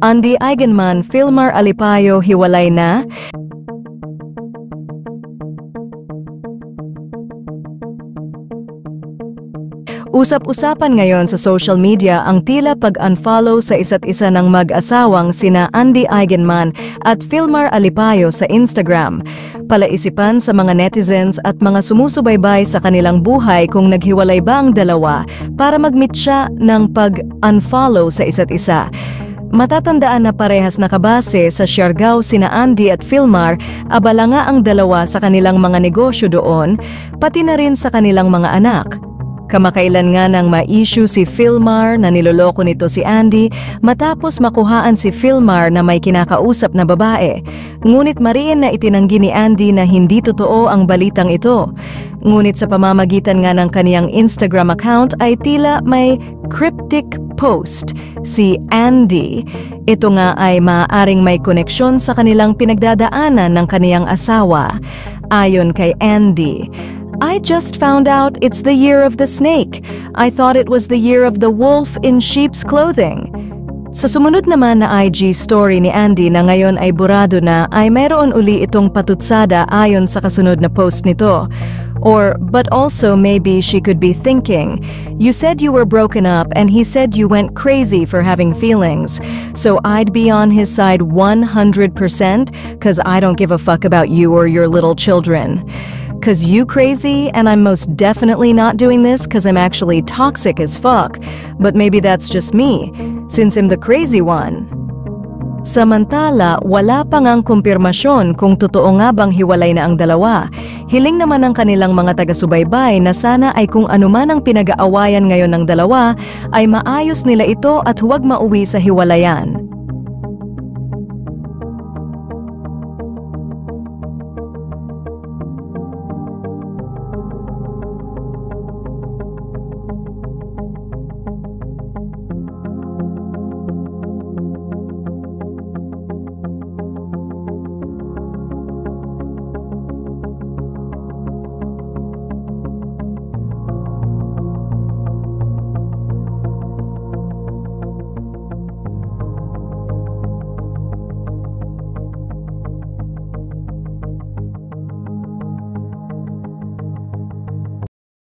Andy Eigenman, Filmar Alipayo hiwalay na? Usap-usapan ngayon sa social media ang tila pag-unfollow sa isa't isa ng mag-asawang sina Andy Eigenman at Filmar Alipayo sa Instagram. Palaisipan sa mga netizens at mga sumusubaybay sa kanilang buhay kung naghiwalay ba ang dalawa para mag-meet siya ng pag-unfollow sa isa't isa. Matatandaan na parehas nakabase sa Siargao sina Andy at Filmar, abala nga ang dalawa sa kanilang mga negosyo doon, pati na rin sa kanilang mga anak. Kamakailan nga nang ma-issue si Filmar na niloloko nito si Andy matapos makuhaan si Filmar na may kinakausap na babae. Ngunit mariin na itinanggi ni Andy na hindi totoo ang balitang ito. Ngunit sa pamamagitan nga ng kaniyang Instagram account ay tila may cryptic post si Andy. Ito nga ay maaaring may koneksyon sa kanilang pinagdadaanan ng kaniyang asawa. Ayon kay Andy, "I just found out it's the year of the snake. I thought it was the year of the wolf in sheep's clothing." Sa sumunod naman na IG story ni Andy na ngayon ay burado na ay mayroon uli itong patutsada ayon sa kasunod na post nito. But also maybe she could be thinking, "You said you were broken up and he said you went crazy for having feelings. So I'd be on his side 100% cause I don't give a fuck about you or your little children. Cause you crazy and I'm most definitely not doing this cause I'm actually toxic as fuck. But maybe that's just me, since I'm the crazy one." Samantala, wala pa ngang kumpirmasyon kung totoo nga bang hiwalay na ang dalawa. Hiling naman ng kanilang mga taga-subaybay na sana ay kung anuman ang pinag-aawayan ngayon ng dalawa ay maayos nila ito at huwag mauwi sa hiwalayan.